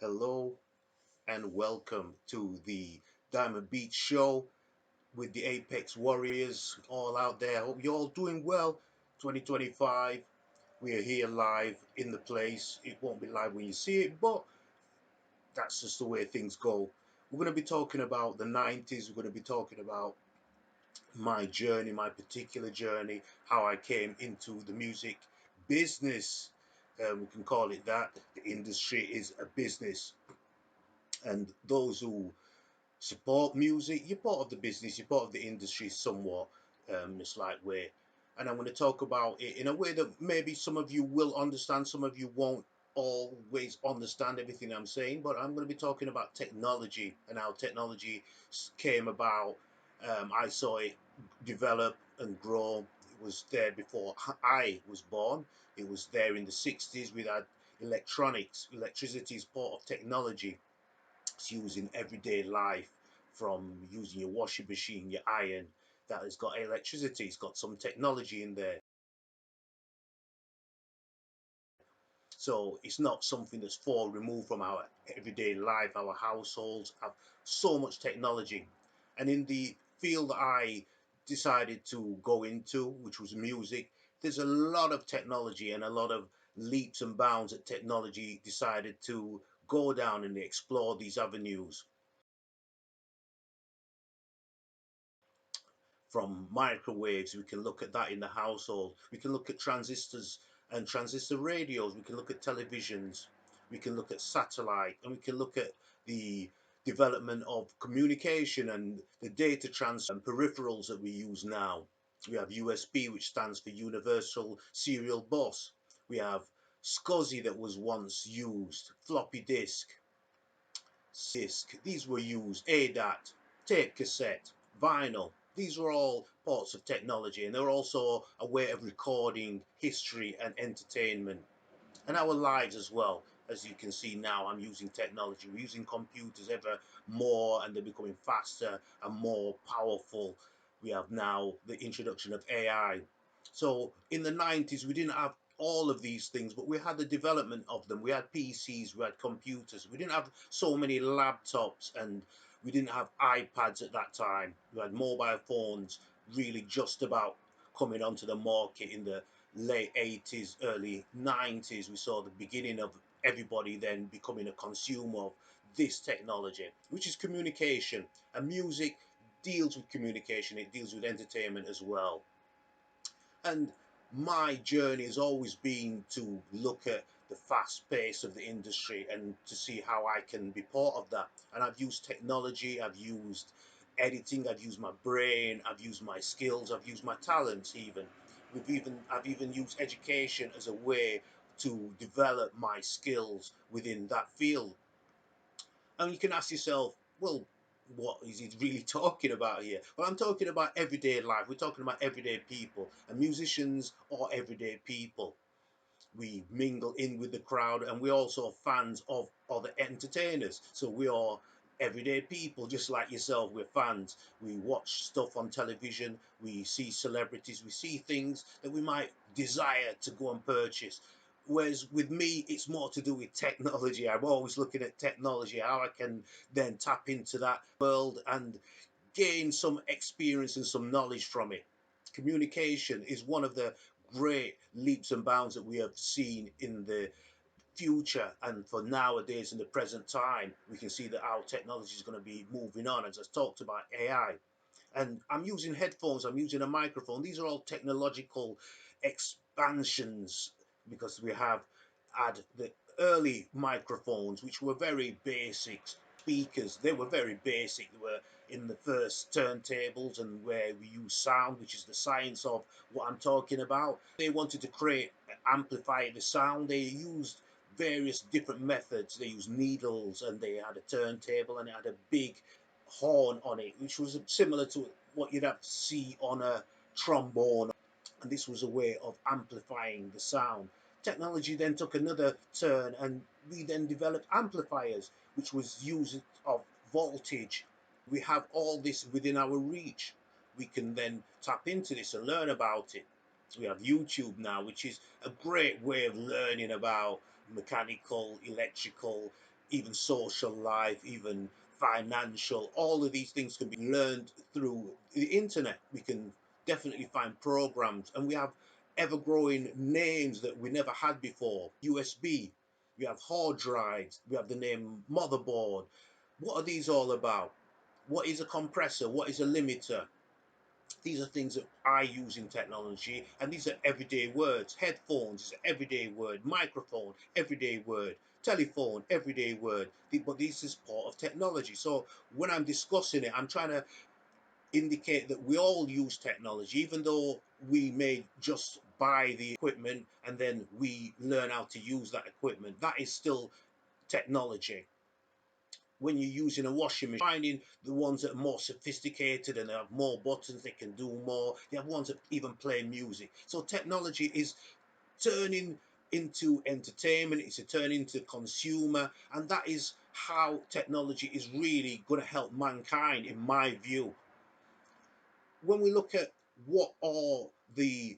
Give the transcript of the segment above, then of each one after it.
Hello and welcome to the Diamond Beach Show with the Apex Warriors all out there. Hope you're all doing well. 2025, we are here live in the place. It won't be live when you see it, but that's just the way things go. We're going to be talking about the 90s. We're going to be talking about my journey, my particular journey, how I came into the music business. We can call it that. The industry is a business. And those who support music, you're part of the business, you're part of the industry somewhat, a slight way. And I'm going to talk about it in a way that maybe some of you will understand, some of you won't always understand everything I'm saying, but I'm going to be talking about technology and how technology came about. I saw it develop and grow. It was there before I was born. It was there in the 60s. We had electronics. Electricity is part of technology. It's used in everyday life, from using your washing machine, your iron, that has got electricity, it's got some technology in there. So it's not something that's far removed from our everyday life. Our households have so much technology. And in the field that I decided to go into, which was music, there's a lot of technology and a lot of leaps and bounds that technology decided to go down and explore these avenues. From microwaves, we can look at that in the household. We can look at transistors and transistor radios. We can look at televisions. We can look at satellite, and we can look at the development of communication and the data transfer and peripherals that we use now. We have USB, which stands for Universal Serial Bus. We have SCSI that was once used, floppy disk. These were used, ADAT, tape cassette, vinyl. These were all parts of technology, and they're also a way of recording history and entertainment and our lives as well. As you can see now, I'm using technology. We're using computers ever more, and they're becoming faster and more powerful. We have now the introduction of AI. So in the 90s, we didn't have all of these things, but we had the development of them. We had PCs, we had computers. We didn't have so many laptops, and we didn't have iPads at that time. We had mobile phones really just about coming onto the market in the late 80s, early 90s. We saw the beginning of everybody then becoming a consumer of this technology, which is communication. And music deals with communication, it deals with entertainment as well. And my journey has always been to look at the fast pace of the industry and to see how I can be part of that. And I've used technology, I've used editing, I've used my brain, I've used my skills, I've used my talents even. I've even used education as a way to develop my skills within that field. And you can ask yourself, well, what is he really talking about here? Well, I'm talking about everyday life. We're talking about everyday people, and musicians are everyday people. We mingle in with the crowd, and we're also fans of other entertainers. So we are everyday people, just like yourself. We're fans. We watch stuff on television. We see celebrities. We see things that we might desire to go and purchase. Whereas with me, it's more to do with technology. I'm always looking at technology, how I can then tap into that world and gain some experience and some knowledge from it. Communication is one of the great leaps and bounds that we have seen in the future, and for nowadays in the present time we can see that our technology is going to be moving on. As I talked about AI, and I'm using headphones, I'm using a microphone. These are all technological expansions, because we have had the early microphones, which were very basic speakers. They were very basic. They were in the first turntables, and where we use sound, which is the science of what I'm talking about. They wanted to create, amplify the sound. They used various different methods. They used needles, and they had a turntable, and it had a big horn on it, which was similar to what you'd have to see on a trombone. And this was a way of amplifying the sound. Technology then took another turn, and we then developed amplifiers, which was use of voltage. We have all this within our reach. We can then tap into this and learn about it. We have YouTube now, which is a great way of learning about mechanical, electrical, even social life, even financial. All of these things can be learned through the internet. We can definitely find programs, and we have ever growing names that we never had before. USB, we have hard drives, we have the name motherboard. What are these all about? What is a compressor? What is a limiter? These are things that I use in technology, and these are everyday words. Headphones is an everyday word. Microphone, everyday word. Telephone, everyday word. But this is part of technology. So when I'm discussing it, I'm trying to indicate that we all use technology, even though we may just buy the equipment and then we learn how to use that equipment. That is still technology. When you're using a washing machine, finding the ones that are more sophisticated and they have more buttons, they can do more. You have ones that even play music. So technology is turning into entertainment, it's a turn into consumer, and that is how technology is really going to help mankind, in my view. When we look at what are the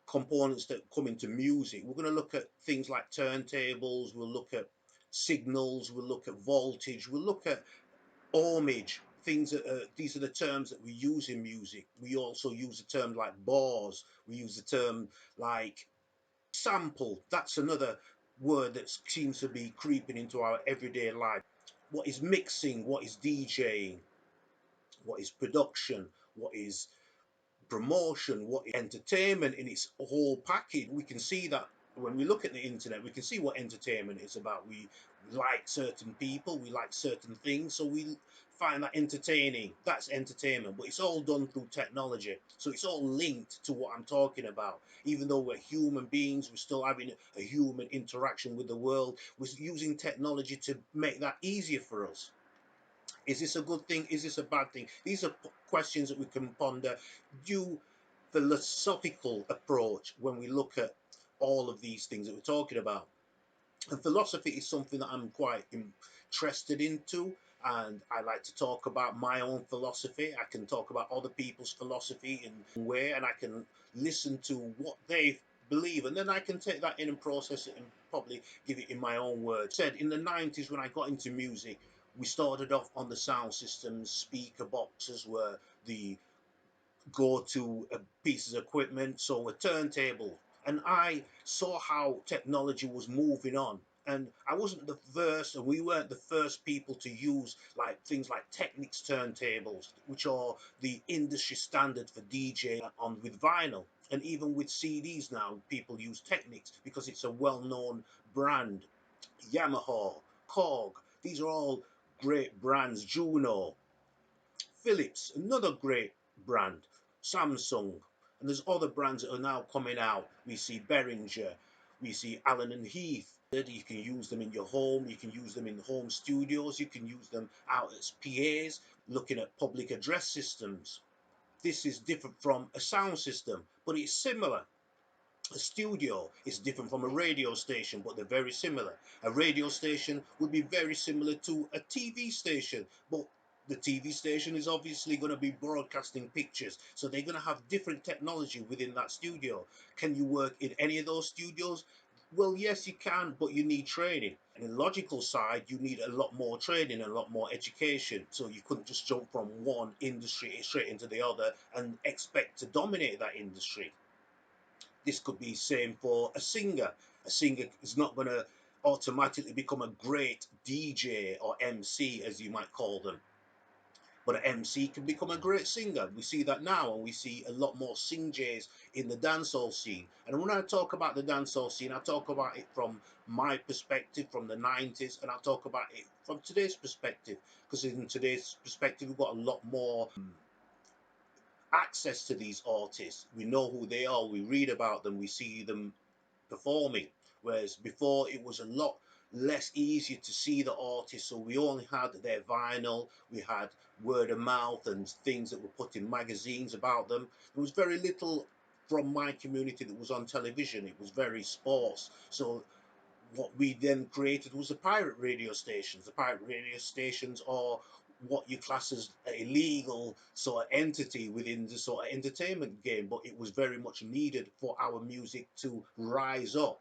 components that come into music, we're going to look at things like turntables, we'll look at signals, we'll look at voltage, we'll look at ohmage. Things that these are the terms that we use in music. We also use the term like bars. We use the term like sample. That's another word that seems to be creeping into our everyday life. What is mixing? What is DJing? What is production? What is promotion? What is entertainment in its whole package? We can see that when we look at the internet, we can see what entertainment is about. We like certain people, we like certain things, so we find that entertaining. That's entertainment, but it's all done through technology. So it's all linked to what I'm talking about. Even though we're human beings, we're still having a human interaction with the world. We're using technology to make that easier for us. Is this a good thing? Is this a bad thing? These are questions that we can ponder. Do philosophical approach when we look at all of these things that we're talking about. And philosophy is something that I'm quite interested into, and I like to talk about my own philosophy. I can talk about other people's philosophy in way, and I can listen to what they believe, and then I can take that in and process it and probably give it in my own words. Said in the 90s when I got into music, we started off on the sound systems. Speaker boxes were the go to pieces of equipment, so a turntable. And I saw how technology was moving on. And I wasn't the first, and we weren't the first people to use like things like Technics turntables, which are the industry standard for DJ on with vinyl. And even with CDs now, people use Technics because it's a well-known brand. Yamaha, Korg, these are all great brands. Jouno, Philips, another great brand, Samsung, and there's other brands that are now coming out. We see Behringer, we see Allen and Heath. You can use them in your home, you can use them in home studios, you can use them out as PAs, looking at public address systems. This is different from a sound system, but it's similar. A studio is different from a radio station, but they're very similar. A radio station would be very similar to a TV station, but the TV station is obviously going to be broadcasting pictures, so they're going to have different technology within that studio. Can you work in any of those studios? Well, yes, you can, but you need training. And in the logical side, you need a lot more training and a lot more education. So you couldn't just jump from one industry straight into the other and expect to dominate that industry. This could be same for a singer. A singer is not going to automatically become a great DJ or MC, as you might call them. But an MC can become a great singer. We see that now, and we see a lot more sing-jays in the dancehall scene. And when I talk about the dancehall scene, I talk about it from my perspective, from the 90s, and I talk about it from today's perspective. Because in today's perspective, we've got a lot more access to these artists. We know who they are, we read about them, we see them performing. Whereas before it was a lot less easier to see the artists, so we only had their vinyl, we had word of mouth and things that were put in magazines about them. There was very little from my community that was on television. It was very sports. So what we then created was the pirate radio stations. The pirate radio stations are what you class as a legal sort of entity within the sort of entertainment game, but it was very much needed for our music to rise up.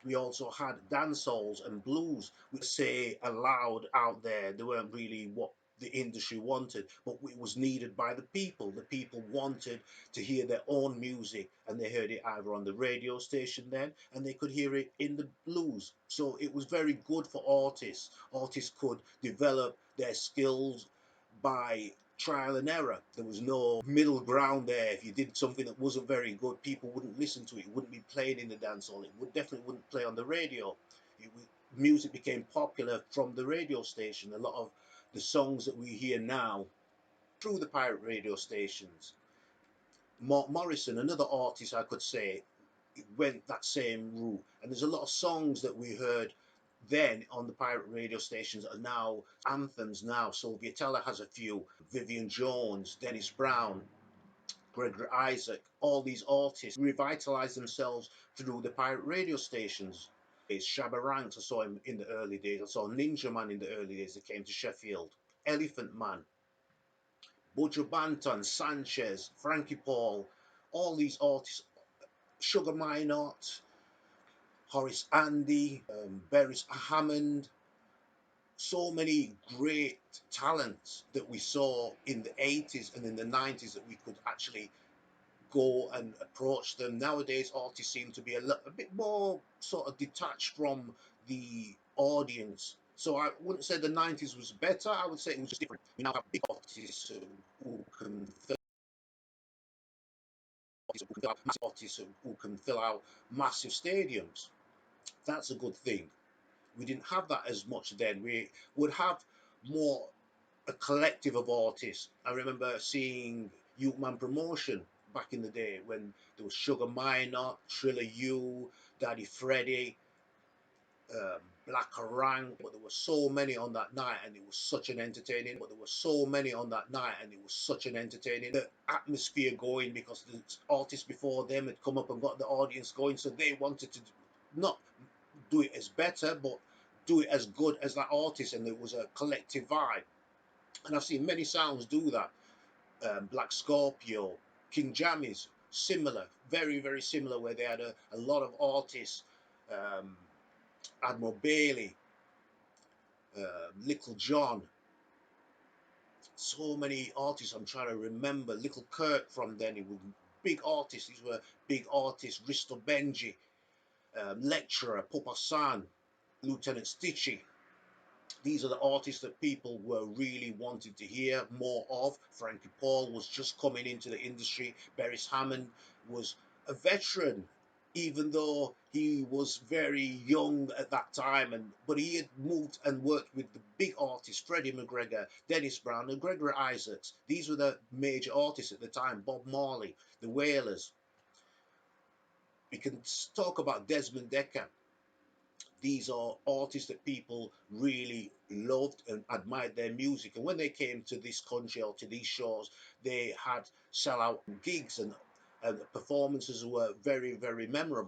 We also had dancehalls and blues, which say allowed out there. They weren't really what the industry wanted, but it was needed by the people. The people wanted to hear their own music, and they heard it either on the radio station then, and they could hear it in the blues. So it was very good for artists. Artists could develop their skills by trial and error. There was no middle ground there. If you did something that wasn't very good, people wouldn't listen to it. It wouldn't be played in the dance hall. It would definitely wouldn't play on the radio. It, music became popular from the radio station. A lot of the songs that we hear now through the pirate radio stations. Morrison, another artist I could say, went that same route. And there's a lot of songs that we heard then on the pirate radio stations are now anthems now. Sylvia Teller has a few, Vivian Jones, Dennis Brown, Gregory Isaac, all these artists revitalized themselves through the pirate radio stations. Shabba Ranks, I saw him in the early days. I saw Ninja Man in the early days that came to Sheffield. Elephant Man, Buju Banton, Sanchez, Frankie Paul, all these artists, Sugar Minot, Horace Andy, Beres Hammond, so many great talents that we saw in the 80s and in the 90s that we could actually go and approach them. Nowadays, artists seem to be a bit more sort of detached from the audience. So I wouldn't say the 90s was better. I would say it was just different. We now have big artists who can fill who can fill out massive stadiums. That's a good thing. We didn't have that as much then. We would have more a collective of artists. I remember seeing Youth Man Promotion back in the day when there was Sugar Minot, Triller U, Daddy Freddy, Black Orang, but there were so many on that night, and it was such an entertaining. But there were so many on that night, and it was such an entertaining the atmosphere going because the artists before them had come up and got the audience going, so they wanted to not do it as better, but do it as good as that artist, and it was a collective vibe. And I've seen many sounds do that. Black Scorpio, King Jammies, similar, very, very similar, where they had a lot of artists, um, Admiral Bailey, Little John, so many artists I'm trying to remember. Little Kirk from then, he was big artists, these were big artists, Risto Benji, Lecturer, Papa San, Lieutenant Stitchy. These are the artists that people were really wanting to hear more of. Frankie Paul was just coming into the industry. Beres Hammond was a veteran, even though he was very young at that time. But he had moved and worked with the big artists, Freddie McGregor, Dennis Brown, and Gregory Isaacs. These were the major artists at the time. Bob Marley, the Wailers. We can talk about Desmond Dekker. These are artists that people really loved and admired their music. And when they came to this country or to these shows, they had sellout gigs and performances were very, very memorable.